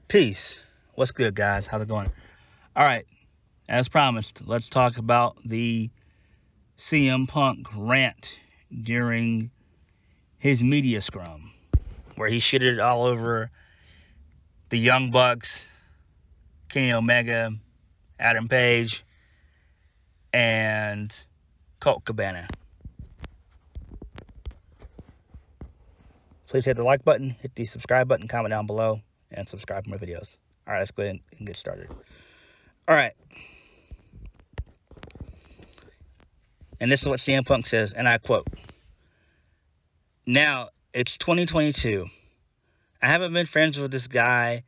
Peace. What's good, guys? How's it going? All right. As promised, let's talk about the CM Punk rant during his media scrum, where he shitted all over the Young Bucks, Kenny Omega, Adam Page, and Colt Cabana. Please hit the like button, hit the subscribe button, comment down below, and subscribe for more videos. All right, let's go ahead and get started. All right. And this is what CM Punk says, and I quote, "Now, it's 2022. I haven't been friends with this guy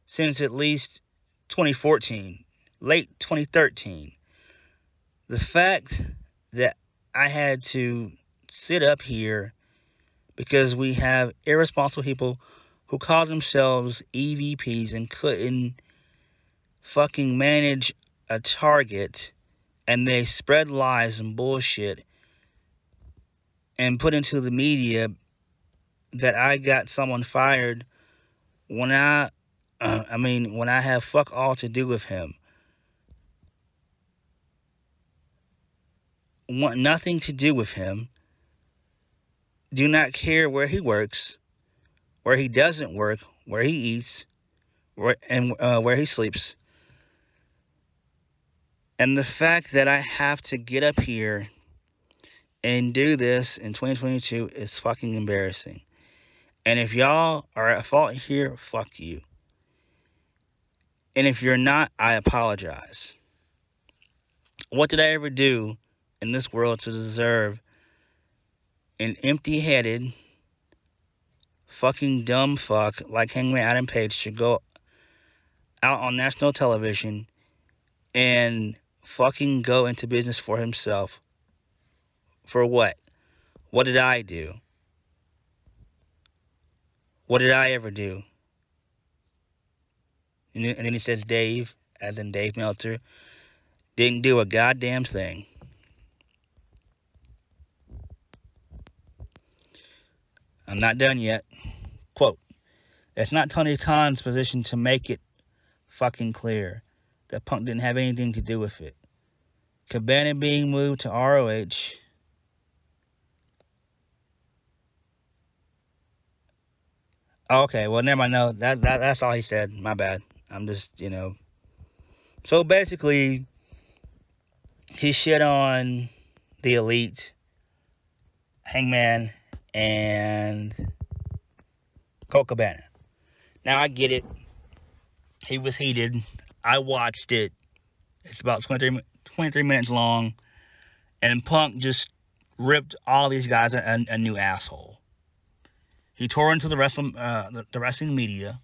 since at least 2014, late 2013. The fact that I had to sit up here because we have irresponsible people who call themselves EVPs and couldn't fucking manage a target, and they spread lies and bullshit and put into the media that I got someone fired when I have fuck all to do with him. Want nothing to do with him. Do not care where he works, where he doesn't work, where he eats, where he sleeps. And the fact that I have to get up here and do this in 2022 is fucking embarrassing. And if y'all are at fault here, fuck you. And if you're not, I apologize. What did I ever do in this world to deserve an empty-headed, fucking dumb fuck like Hangman Adam Page to go out on national television and fucking go into business for himself? For what? What did I do? What did I ever do? And then he says Dave, as in Dave Meltzer, didn't do a goddamn thing. I'm not done yet. Quote, "It's not Tony Khan's position to make it fucking clear that Punk didn't have anything to do with it. Cabana being moved to ROH, okay, well, never mind. No, that's all he said. My bad. I'm just, So basically, he shit on the Elite, Hangman, and Colt Cabana. Now, I get it. He was heated. I watched it. It's about 23 minutes long. And Punk just ripped all these guys a new asshole. He tore into the wrestling media,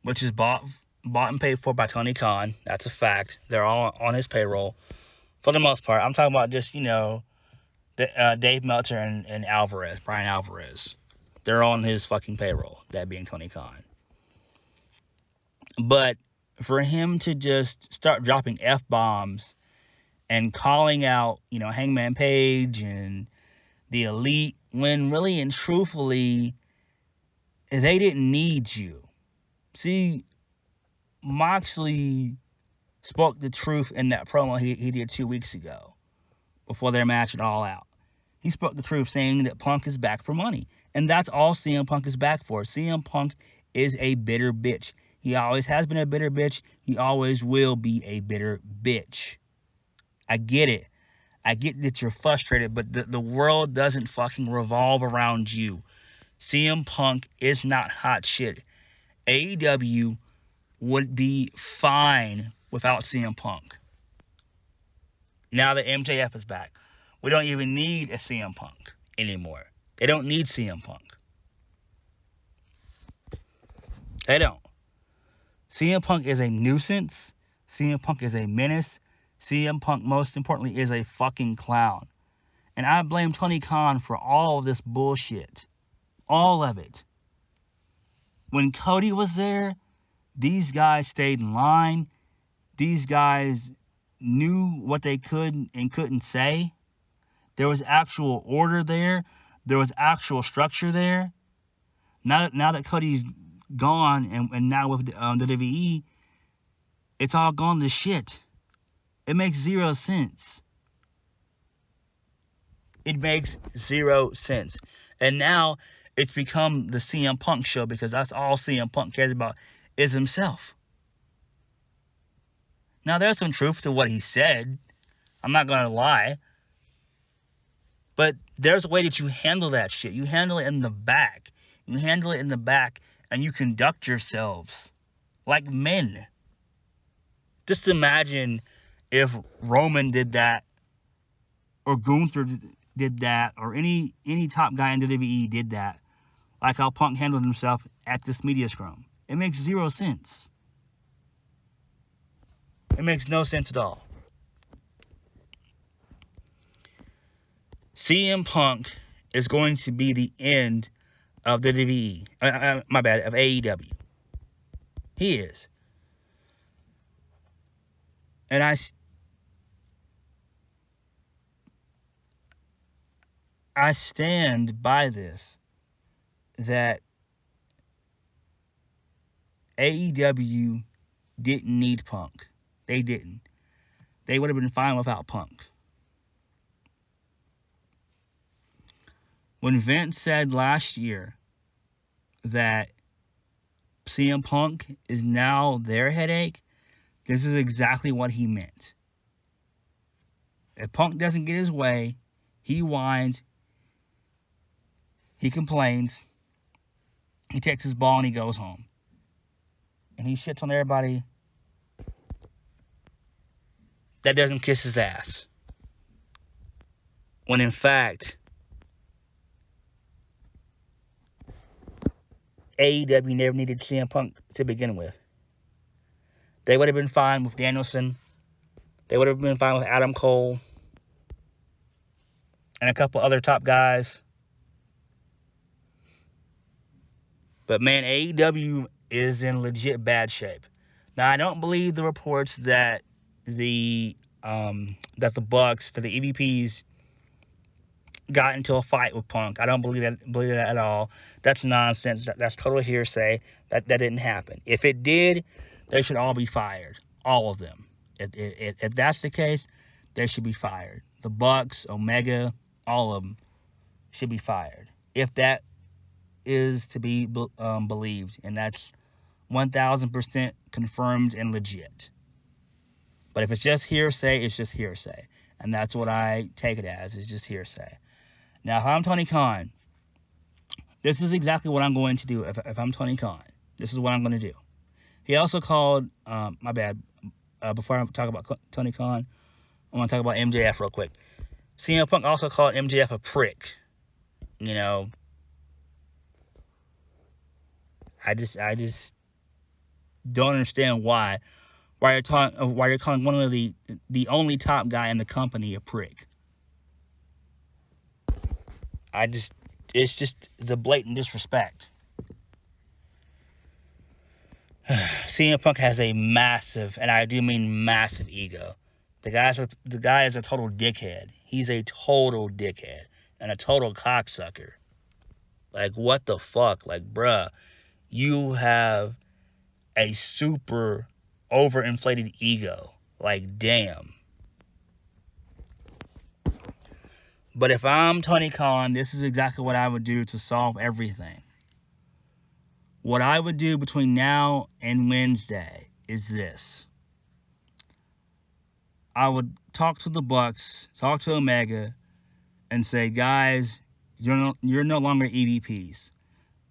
which is bought and paid for by Tony Khan. That's a fact. They're all on his payroll for the most part. I'm talking about just, Dave Meltzer and Brian Alvarez. They're on his fucking payroll, that being Tony Khan. But for him to just start dropping F-bombs and calling out, Hangman Page and the Elite, when really and truthfully, they didn't need you. See, Moxley spoke the truth in that promo he did 2 weeks ago before their match at All Out. He spoke the truth, saying that Punk is back for money. And that's all CM Punk is back for. CM Punk is a bitter bitch. He always has been a bitter bitch. He always will be a bitter bitch. I get it. I get that you're frustrated, but the world doesn't fucking revolve around you. CM Punk is not hot shit. AEW would be fine without CM Punk. Now that MJF is back, we don't even need a CM Punk anymore. They don't need CM Punk. They don't. CM Punk is a nuisance. CM Punk is a menace. CM Punk, most importantly, is a fucking clown. And I blame Tony Khan for all of this bullshit. All of it. When Cody was there, these guys stayed in line. These guys knew what they could and couldn't say. There was actual order there. There was actual structure there. Now that Cody's gone, and now with the WWE, it's all gone to shit. It makes zero sense. It makes zero sense. And now it's become the CM Punk show, because that's all CM Punk cares about is himself. Now, there's some truth to what he said. I'm not going to lie. But there's a way that you handle that shit. You handle it in the back. You handle it in the back, and you conduct yourselves like men. Just imagine if Roman did that, or Gunther did that, or any top guy in WWE did that, like how Punk handled himself at this media scrum. It makes zero sense. It makes no sense at all. CM Punk is going to be the end of the WWE. Of AEW. He is. And I stand by this, that AEW didn't need Punk. They didn't. They would have been fine without Punk. When Vince said last year that CM Punk is now their headache, this is exactly what he meant. If Punk doesn't get his way, he whines, he complains, he takes his ball and he goes home. And he shits on everybody that doesn't kiss his ass. When in fact, AEW never needed CM Punk to begin with. They would have been fine with Danielson. They would have been fine with Adam Cole and a couple other top guys. But man, AEW is in legit bad shape. Now, I don't believe the reports that the Bucks, that the EVPs got into a fight with Punk. I don't believe that at all. That's nonsense. That's total hearsay. That didn't happen. If it did, they should all be fired. All of them. If that's the case, they should be fired. The Bucks, Omega, all of them should be fired. If that is to be believed, and that's 1,000% confirmed and legit. But if it's just hearsay, it's just hearsay. And that's what I take it as. It's just hearsay. Now, if I'm Tony Khan, this is exactly what I'm going to do. If I'm Tony Khan, this is what I'm going to do. He also called, before I talk about Tony Khan, I want to talk about MJF real quick. CM Punk also called MJF a prick. You know, I just don't understand why you're calling one of the only top guy in the company a prick. It's just the blatant disrespect. CM Punk has a massive, and I do mean massive, ego. The guy is a total dickhead. He's a total dickhead and a total cocksucker. Like, what the fuck? Like, bruh, you have a super overinflated ego. Like, damn. But if I'm Tony Khan, this is exactly what I would do to solve everything. What I would do between now and Wednesday is this. I would talk to the Bucks, talk to Omega, and say, guys, you're no longer EVPs.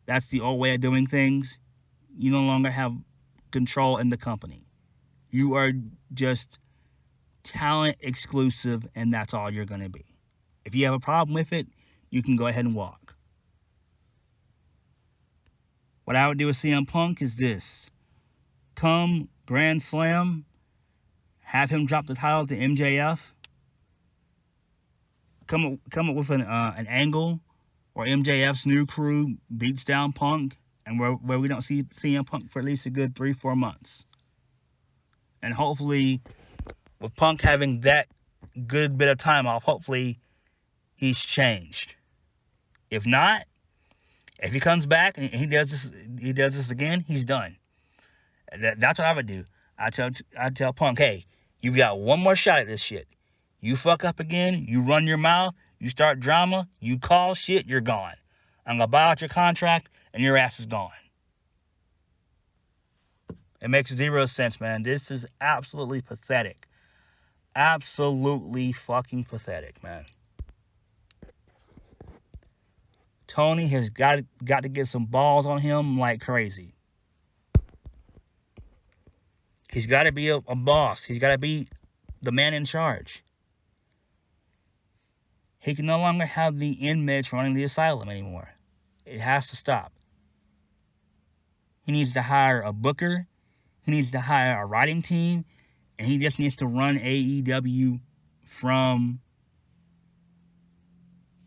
That's the old way of doing things. You no longer have control in the company. You are just talent exclusive, and that's all you're going to be. If you have a problem with it, you can go ahead and walk. What I would do with CM Punk is this. Come Grand Slam, have him drop the title to MJF. Come up with an angle where MJF's new crew beats down Punk, and where we don't see CM Punk for at least a good 3-4 months. And hopefully, with Punk having that good bit of time off, hopefully he's changed. If not, If he comes back and he does this again, he's done. That's what I would do. I tell Punk, hey, you got one more shot at this shit. You fuck up again, you run your mouth, you start drama, you call shit, you're gone. I'm gonna buy out your contract, and your ass is gone. It makes zero sense, man. This is absolutely pathetic. Absolutely fucking pathetic, man. Tony has got to get some balls on him like crazy. He's got to be a boss. He's got to be the man in charge. He can no longer have the inmates running the asylum anymore. It has to stop. He needs to hire a booker. He needs to hire a writing team. And he just needs to run AEW from...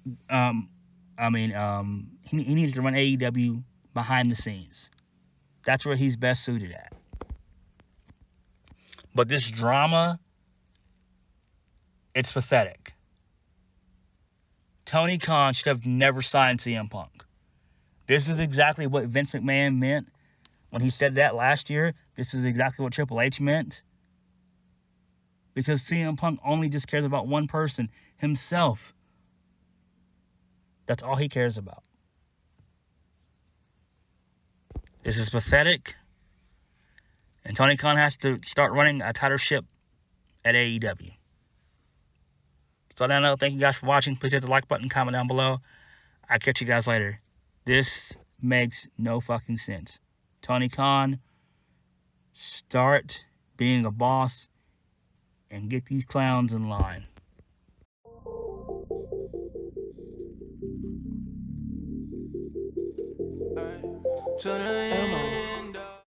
he needs to run AEW behind the scenes. That's where he's best suited at. But this drama, it's pathetic. Tony Khan should have never signed CM Punk. This is exactly what Vince McMahon meant when he said that last year. This is exactly what Triple H meant. Because CM Punk only just cares about one person, himself. That's all he cares about. This is pathetic. And Tony Khan has to start running a tighter ship at AEW. So now, know. Thank you guys for watching. Please hit the like button, comment down below. I'll catch you guys later. This makes no fucking sense. Tony Khan, start being a boss and get these clowns in line. To the end.